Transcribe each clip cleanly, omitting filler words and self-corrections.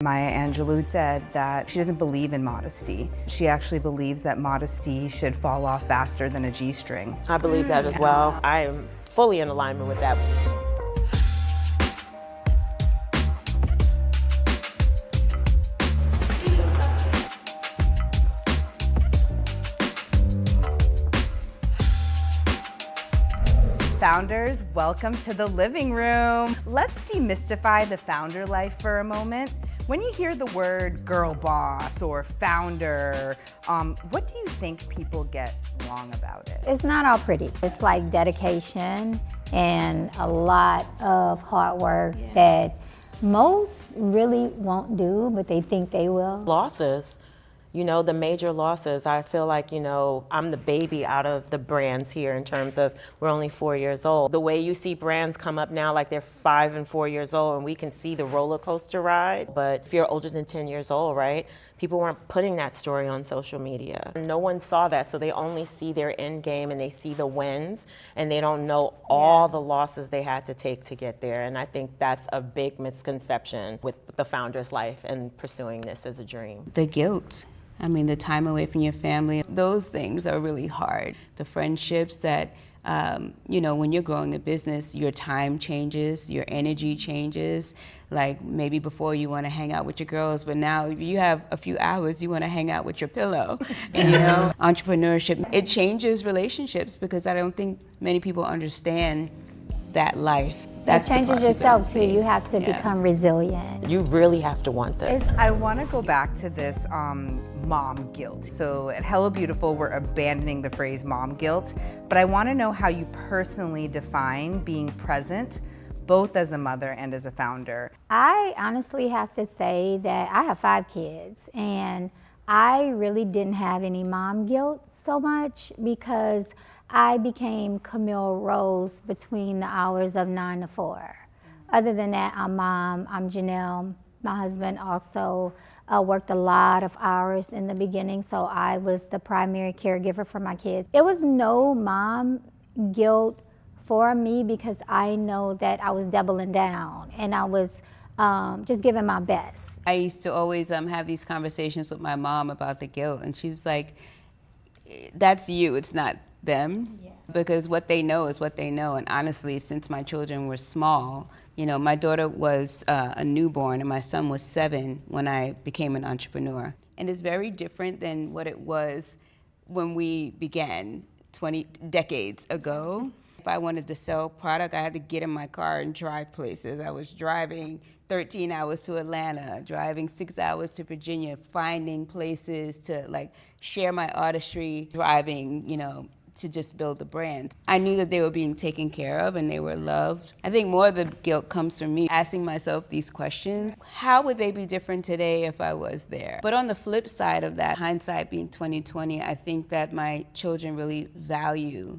Maya Angelou said that she doesn't believe in modesty. She actually believes that modesty should fall off faster than a G-string. I believe that as well. I am fully in alignment with that. Founders, welcome to the living room. Let's demystify the founder life for a moment. When you hear the word girl boss or founder, what do you think people get wrong about it? It's not all pretty. It's like dedication and a lot of hard work that most really won't do, but they think they will. Losses. You know, the major losses, I feel like, you know, I'm the baby out of the brands here in terms of we're only 4 years old. The way you see brands come up now like they're 5 and 4 years old and we can see the roller coaster ride. But if you're older than 10 years old, right, people weren't putting that story on social media. No one saw that, so they only see their end game and they see the wins and they don't know all the losses they had to take to get there. And I think that's a big misconception with the founder's life and pursuing this as a dream. The guilt. I mean, the time away from your family, those things are really hard. The friendships that, you know, when you're growing a business, your time changes, your energy changes. Like maybe before you want to hang out with your girls, but now you have a few hours, you want to hang out with your pillow. And, you know, entrepreneurship, it changes relationships because I don't think many people understand that life. It changes yourself too. You have to become resilient. You really have to want this. I want to go back to this mom guilt. So at HelloBeautiful, we're abandoning the phrase mom guilt, but I want to know how you personally define being present, both as a mother and as a founder. I honestly have to say that I have 5 kids, and I really didn't have any mom guilt so much because I became Camille Rose between the hours of 9 to 4. Other than that, I'm mom, I'm Janell. My husband also worked a lot of hours in the beginning, so I was the primary caregiver for my kids. There was no mom guilt for me because I know that I was doubling down and I was just giving my best. I used to always have these conversations with my mom about the guilt, and she was like, that's you, it's not them, because what they know is what they know. And honestly, since my children were small, you know, my daughter was a newborn and my son was 7 when I became an entrepreneur. And it's very different than what it was when we began 20 decades ago. If I wanted to sell product, I had to get in my car and drive places. I was driving 13 hours to Atlanta, driving 6 hours to Virginia, finding places to like share my artistry, driving, you know, to just build the brand. I knew that they were being taken care of and they were loved. I think more of the guilt comes from me asking myself these questions. How would they be different today if I was there? But on the flip side of that, hindsight being 20/20, I think that my children really value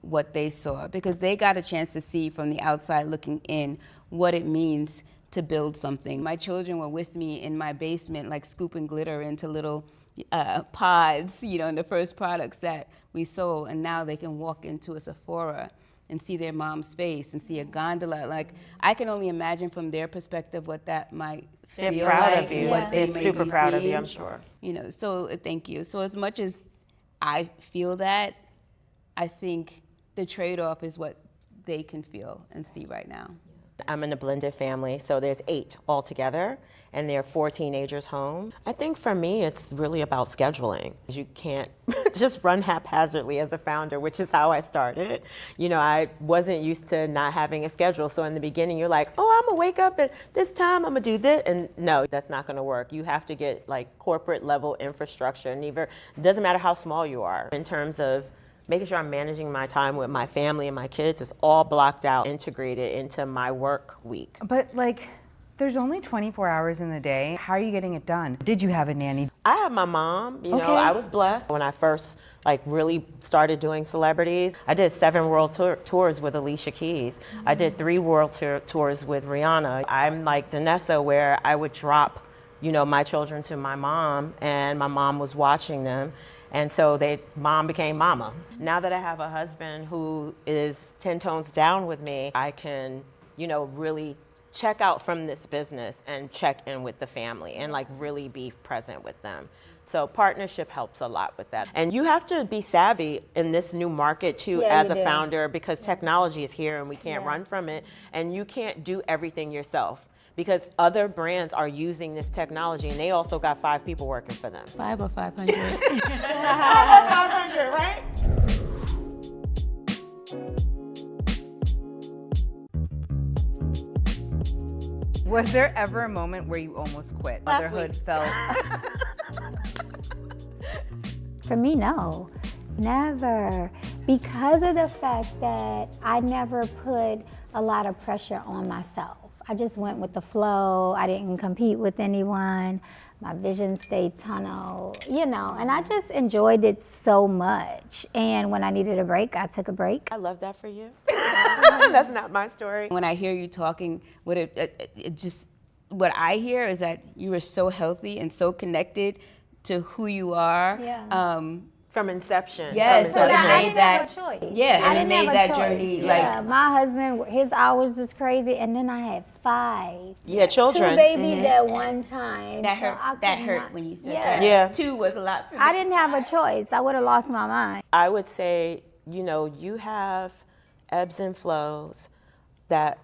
what they saw because they got a chance to see from the outside looking in what it means to build something. My children were with me in my basement, like scooping glitter into little pods, you know, in the first products that we sold, and now they can walk into a Sephora and see their mom's face and see a gondola. Like, I can only imagine from their perspective what that might feel like. They're proud of you. What they They're may super be proud of you, seeing. I'm sure. You know, so thank you. So as much as I feel that, I think the trade-off is what they can feel and see right now. I'm in a blended family, so there's 8 altogether, and there are 4 teenagers home. I think for me, it's really about scheduling. You can't just run haphazardly as a founder, which is how I started. You know, I wasn't used to not having a schedule, so in the beginning, you're like, oh, I'm gonna wake up at this time, I'm gonna do this, and no, that's not gonna work. You have to get like corporate level infrastructure, and it doesn't matter how small you are in terms of making sure I'm managing my time with my family and my kids is all blocked out, integrated into my work week. But like, there's only 24 hours in the day. How are you getting it done? Did you have a nanny? I have my mom, you know, I was blessed. When I first like really started doing celebrities, I did 7 world tours with Alicia Keys. I did 3 world tours with Rihanna. I'm like Danessa, where I would drop, you know, my children to my mom and my mom was watching them. And so mom became mama. Now that I have a husband who is 10 tones down with me, I can, you know, really check out from this business and check in with the family and like really be present with them. So partnership helps a lot with that. And you have to be savvy in this new market too, Yeah, as you a do. founder, because technology is here and we can't Yeah. run from it. And you can't do everything yourself because other brands are using this technology and they also got 5 people working for them. 5 or 500. 500, right? Was there ever a moment where you almost quit? Last Motherhood week. felt. For me, no, never. Because of the fact that I never put a lot of pressure on myself. I just went with the flow. I didn't compete with anyone. My vision stayed tunnel, you know, and I just enjoyed it so much. And when I needed a break, I took a break. I love that for you. That's not my story. When I hear you talking, what what I hear is that you are so healthy and so connected to who you are. Yeah. From inception. Yes, From so it inception. I made didn't that. have a choice. Yeah, I and it didn't made have a that choice. journey Yeah, my husband, his hours was crazy, and then I had 5. You had children. 2 babies at one time. That so hurt. I That could hurt not- when you said Yeah. that. Yeah. 2 was a lot for me. I didn't have a choice. I would have lost my mind. I would say, you know, you have ebbs and flows that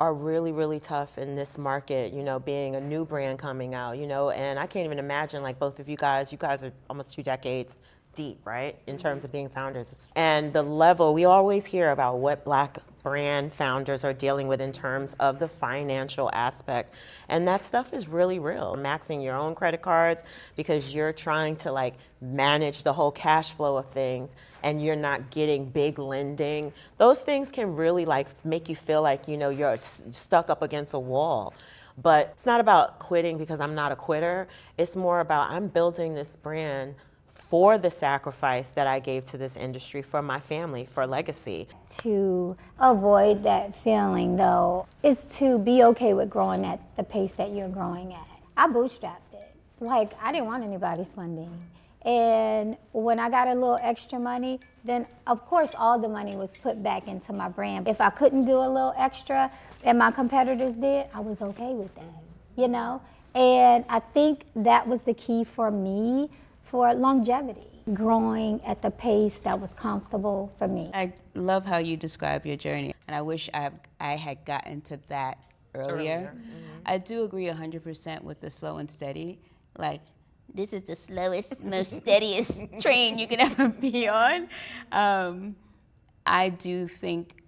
are really, really tough in this market, you know, being a new brand coming out, you know, and I can't even imagine, like, both of you guys are almost 2 decades deep, right, in terms of being founders. And the level, we always hear about what Black brand founders are dealing with in terms of the financial aspect. And that stuff is really real. Maxing your own credit cards because you're trying to like manage the whole cash flow of things and you're not getting big lending. Those things can really like make you feel like, you know, you're stuck up against a wall. But it's not about quitting because I'm not a quitter. It's more about I'm building this brand for the sacrifice that I gave to this industry, for my family, for legacy. To avoid that feeling, though, is to be okay with growing at the pace that you're growing at. I bootstrapped it. Like, I didn't want anybody's funding. And when I got a little extra money, then of course all the money was put back into my brand. If I couldn't do a little extra and my competitors did, I was okay with that, you know? And I think that was the key for me for longevity, growing at the pace that was comfortable for me. I love how you describe your journey, and I wish I had gotten to that earlier. I do agree 100% with the slow and steady. Like, this is the slowest, most steadiest train you can ever be on. I do think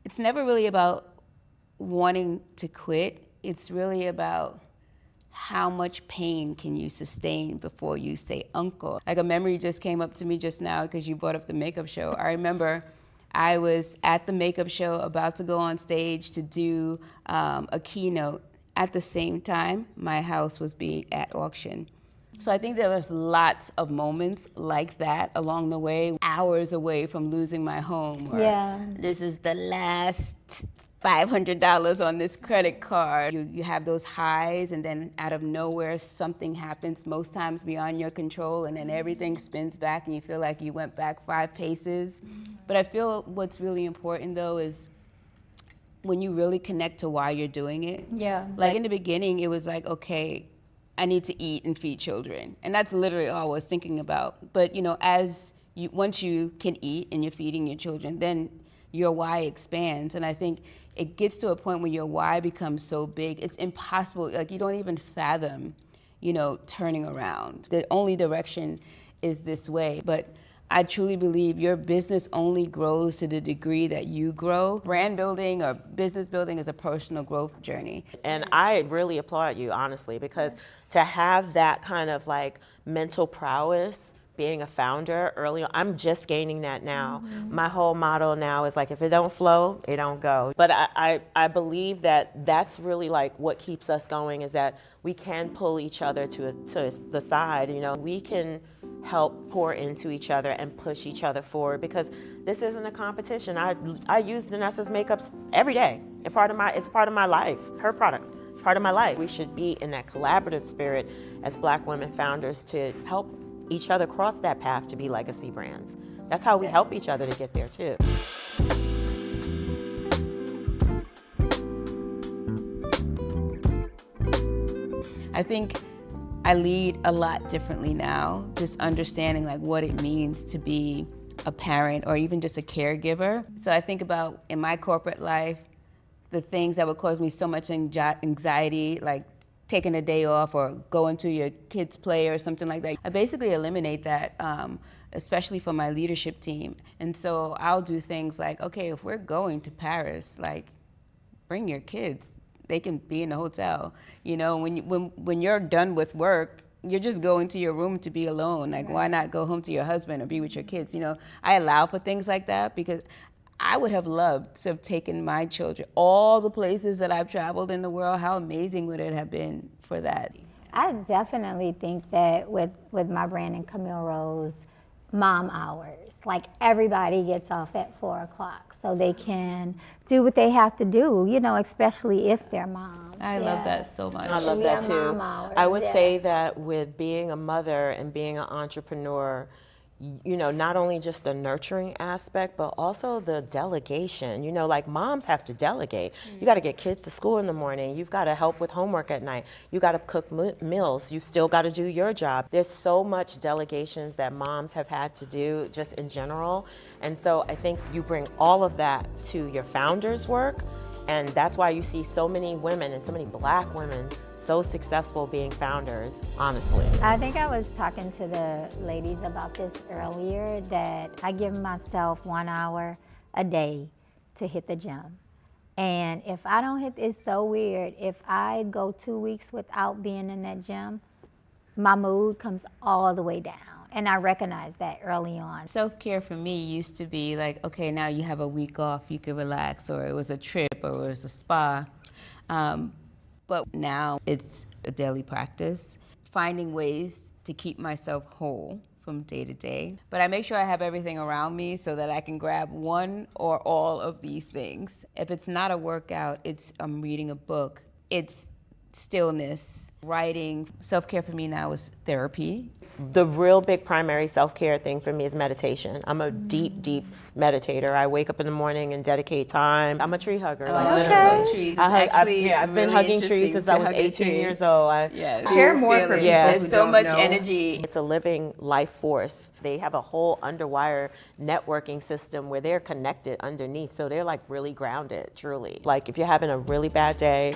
it's never really about wanting to quit. It's really about how much pain can you sustain before you say uncle. Like a memory just came up to me just now because you brought up the makeup show. I remember I was at the makeup show about to go on stage to do a keynote. At the same time, my house was being at auction. So I think there was lots of moments like that along the way, hours away from losing my home. Or Yeah. This is the last $500 on this credit card. You have those highs, and then out of nowhere, something happens, most times beyond your control, and then everything spins back and you feel like you went back 5 paces. But I feel what's really important though is when you really connect to why you're doing it. Yeah. Like in the beginning, it was like, okay, I need to eat and feed children. And that's literally all I was thinking about. But you know, once you can eat and you're feeding your children, then your why expands. And I think it gets to a point where your why becomes so big, it's impossible, like you don't even fathom, you know, turning around. The only direction is this way. But I truly believe your business only grows to the degree that you grow. Brand building or business building is a personal growth journey. And I really applaud you, honestly, because to have that kind of like mental prowess being a founder early on, I'm just gaining that now. My whole motto now is like, if it don't flow, it don't go. But I believe that that's really like what keeps us going, is that we can pull each other to the side. You know, we can help pour into each other and push each other forward, because this isn't a competition. I use Danessa's makeups every day. It's part of my life. Her products, part of my life. We should be in that collaborative spirit as Black women founders to help each other cross that path to be legacy brands. That's how we help each other to get there too. I think I lead a lot differently now, just understanding like what it means to be a parent or even just a caregiver. So I think about in my corporate life, the things that would cause me so much anxiety, like taking a day off or going to your kid's play or something like that. I basically eliminate that, especially for my leadership team. And so I'll do things like, okay, if we're going to Paris, like bring your kids. They can be in the hotel. You know, when you're done with work, you're just going to your room to be alone. Like, why not go home to your husband or be with your kids? You know, I allow for things like that because I would have loved to have taken my children all the places that I've traveled in the world. How amazing would it have been for that? I definitely think that with my brand and Camille Rose, mom hours, like everybody gets off at 4 o'clock so they can do what they have to do, you know, especially if they're moms. I love that so much. I love that too. Mom hours, I would say that with being a mother and being an entrepreneur, you know, not only just the nurturing aspect, but also the delegation. You know, like moms have to delegate. You got to get kids to school in the morning. You've got to help with homework at night. You got to cook meals. You've still got to do your job. There's so much delegations that moms have had to do just in general. And so I think you bring all of that to your founders' work. And that's why you see so many women and so many Black women so successful being founders, honestly. I think I was talking to the ladies about this earlier, that I give myself 1 hour a day to hit the gym. And if I don't hit, it's so weird, if I go 2 weeks without being in that gym, my mood comes all the way down. And I recognize that early on. Self-care for me used to be like, okay, now you have a week off, you can relax, or it was a trip, or it was a spa. But now it's a daily practice, finding ways to keep myself whole from day to day. But I make sure I have everything around me so that I can grab one or all of these things. If it's not a workout, it's reading a book, it's stillness, writing. Self-care for me now is therapy. The real big primary self-care thing for me is meditation. I'm a deep, deep meditator. I wake up in the morning and dedicate time. I'm a tree hugger. Trees. I've been hugging trees since I was 18 years old. Share more for people There's who so don't much know. energy. It's a living life force. They have a whole underwire networking system where they're connected underneath. So they're like really grounded, truly. Like if you're having a really bad day,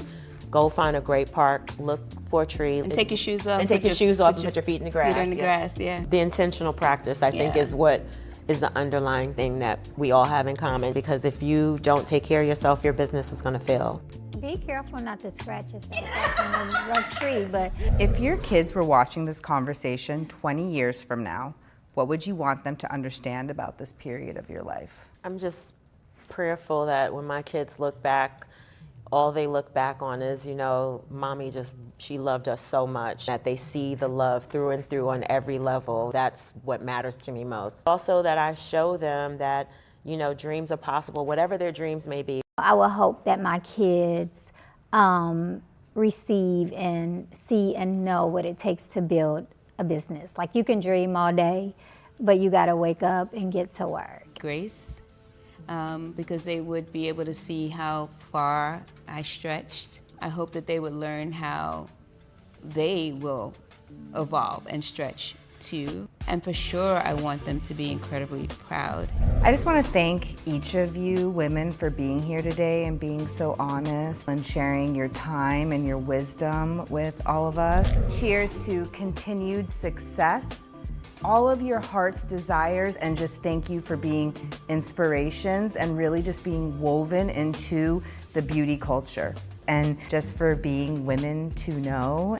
go find a great park, look for a tree. And take your shoes off. And take your shoes off and put your feet in the grass. Feet in the grass, yeah. The intentional practice, I think, is what is the underlying thing that we all have in common. Because if you don't take care of yourself, your business is going to fail. Be careful not to scratch yourself up in the rough tree, but If your kids were watching this conversation 20 years from now, what would you want them to understand about this period of your life? I'm just prayerful that when my kids look back, all they look back on is, you know, mommy she loved us so much, that they see the love through and through on every level. That's what matters to me most. Also that I show them that, you know, dreams are possible, whatever their dreams may be. I would hope that my kids receive and see and know what it takes to build a business. Like you can dream all day, but you gotta wake up and get to work. Grace. Because they would be able to see how far I stretched. I hope that they would learn how they will evolve and stretch too. And for sure, I want them to be incredibly proud. I just want to thank each of you women for being here today and being so honest and sharing your time and your wisdom with all of us. Cheers to continued success, all of your heart's desires, and just thank you for being inspirations and really just being woven into the beauty culture, and just for being women to know.